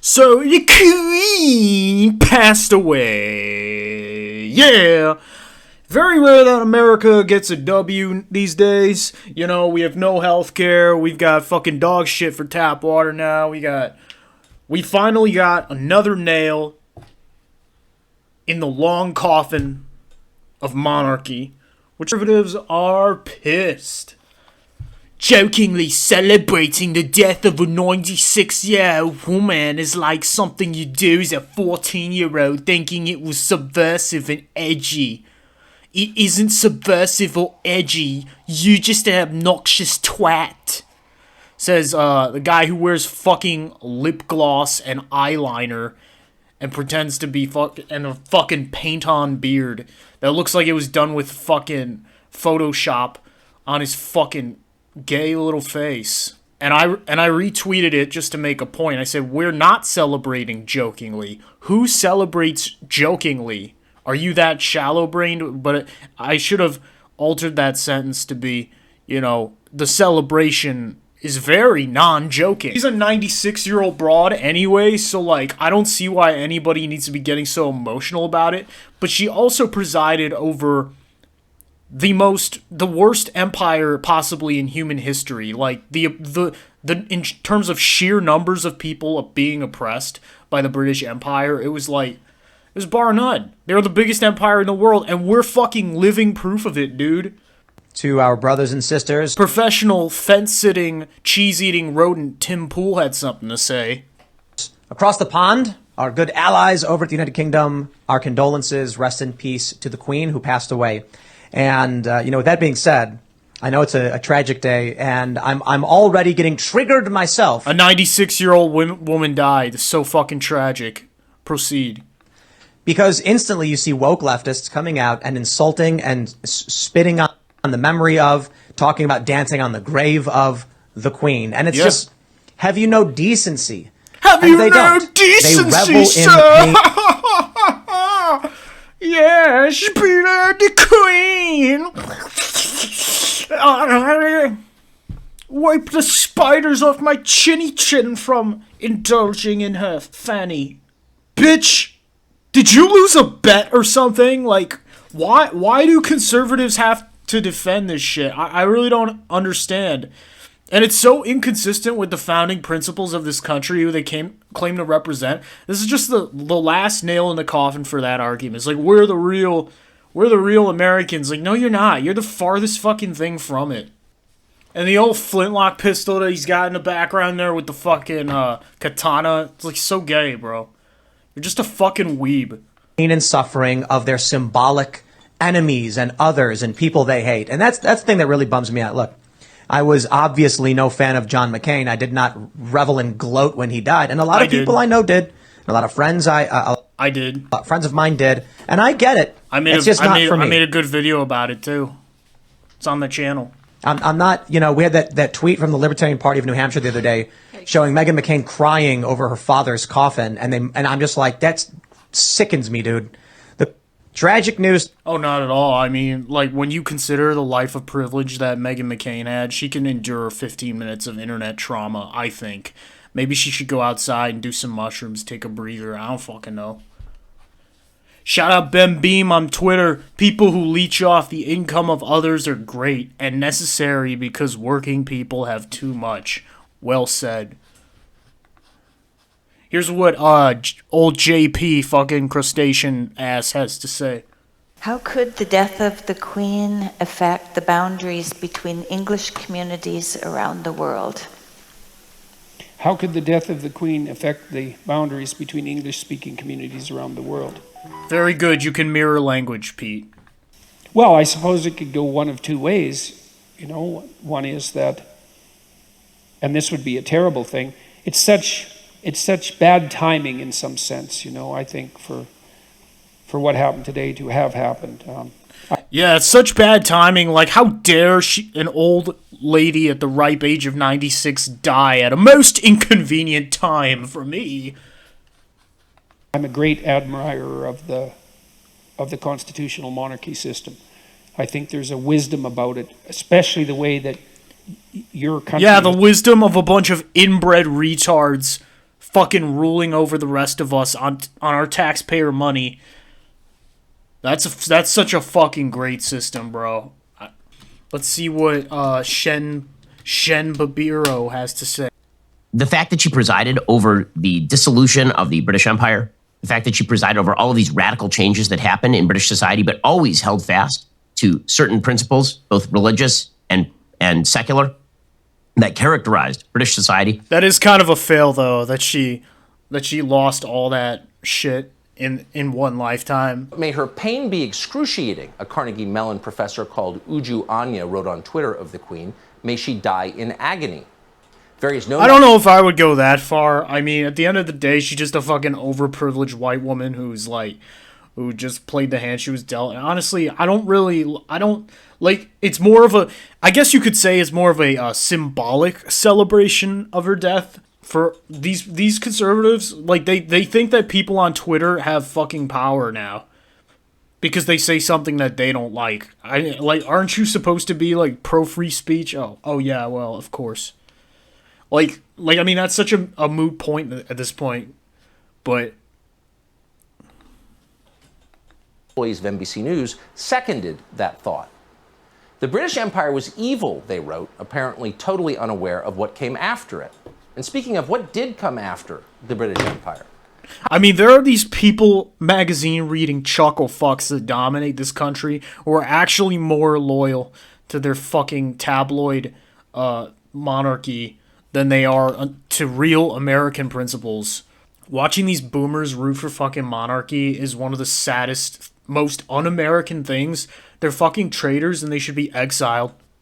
So the Queen passed away. Yeah. Very rare that America gets a W these days. You know, we have no health care. We've got fucking dog shit for tap water now. We finally got another nail in the long coffin of monarchy. Which conservatives are pissed. Jokingly celebrating the death of a 96-year-old woman is like something you do as a 14-year-old thinking it was subversive and edgy. It isn't subversive or edgy, you just an obnoxious twat. Says the guy who wears fucking lip gloss and eyeliner and pretends to be and a fucking paint-on beard that looks like it was done with fucking Photoshop on his fucking gay little face. And I retweeted it just to make a point. I said, we're not celebrating jokingly. Who celebrates jokingly? Are you that shallow-brained? But I should have altered that sentence to be, you know, the celebration is very non-joking. She's a 96-year-old broad anyway, so, like, I don't see why anybody needs to be getting so emotional about it. But she also presided over the worst empire possibly in human history. Like, the in terms of sheer numbers of people being oppressed by the British Empire, it was bar none. They were the biggest empire in the world, and we're fucking living proof of it, dude. To our brothers and sisters. Professional fence-sitting, cheese-eating rodent Tim Pool had something to say. Across the pond, our good allies over at the United Kingdom, our condolences, rest in peace to the Queen who passed away. And, with that being said, I know it's a tragic day, and I'm already getting triggered myself. A 96-year-old woman died. So fucking tragic. Proceed. Because instantly you see woke leftists coming out and insulting and spitting on the memory of, talking about dancing on the grave of the Queen. And it's just, have you no decency? Have you no decency, they revel sir? In yes, be the Queen. Wipe the spiders off my chinny chin from indulging in her fanny. Bitch! Did you lose a bet or something? Like, why do conservatives have to defend this shit? I really don't understand. And it's so inconsistent with the founding principles of this country who they claim to represent. This is just the last nail in the coffin for that argument. It's like, we're the real Americans. Like, no, you're not. You're the farthest fucking thing from it. And the old flintlock pistol that he's got in the background there with the fucking katana, it's like so gay, bro. You're just a fucking weeb. Pain and suffering of their symbolic enemies and others and people they hate. And that's the thing that really bums me out. Look, I was obviously no fan of John McCain. I did not revel and gloat when he died. And a lot of people I know did. A lot of friends I did. Friends of mine did. And I get it. It's just not for me. I made a good video about it, too. It's on the channel. I'm not, we had that tweet from the Libertarian Party of New Hampshire the other day showing Meghan McCain crying over her father's coffin. And I'm just like, that sickens me, dude. The tragic news. Oh, not at all. I mean, like, when you consider the life of privilege that Meghan McCain had, she can endure 15 minutes of internet trauma, I think. Maybe she should go outside and do some mushrooms, take a breather. I don't fucking know. Shout out Ben Beam on Twitter. People who leech off the income of others are great and necessary because working people have too much. Well said. Here's what old JP fucking crustacean ass has to say. How could the death of the Queen affect the boundaries between English communities around the world? How could the death of the Queen affect the boundaries between English-speaking communities around the world? Very good. You can mirror language, Pete. Well, I suppose it could go one of two ways. One is that, and this would be a terrible thing, it's such bad timing in some sense, I think, for what happened today to have happened. Yeah, it's such bad timing. Like, how dare an old lady at the ripe age of 96 die at a most inconvenient time for me? I'm a great admirer of the constitutional monarchy system. I think there's a wisdom about it, especially the way that your country... Yeah, the wisdom of a bunch of inbred retards fucking ruling over the rest of us on our taxpayer money. That's such a fucking great system, bro. Let's see what Shen Babiro has to say. The fact that she presided over the dissolution of the British Empire, the fact that she presided over all of these radical changes that happened in British society, but always held fast to certain principles, both religious and secular, that characterized British society. That is kind of a fail, though, that she lost all that shit in one lifetime. May her pain be excruciating, a Carnegie Mellon professor called Uju Anya wrote on Twitter of the Queen. May she die in agony. I don't know if I would go that far. I mean, at the end of the day, she's just a fucking overprivileged white woman who just played the hand she was dealt. And honestly, it's more of a, I guess you could say it's more of a symbolic celebration of her death. For these conservatives, like, they think that people on Twitter have fucking power now because they say something that they don't like. Aren't you supposed to be like pro free speech? Oh yeah, well, of course. Like I mean, that's such a moot point at this point, but employees of NBC News seconded that thought. The British Empire was evil, they wrote, apparently totally unaware of what came after it. And speaking of what did come after the British Empire. I mean, there are these People magazine reading chuckle fucks that dominate this country who are actually more loyal to their fucking tabloid monarchy than they are to real American principles. Watching these boomers root for fucking monarchy is one of the saddest, most un-American things. They're fucking traitors and they should be exiled.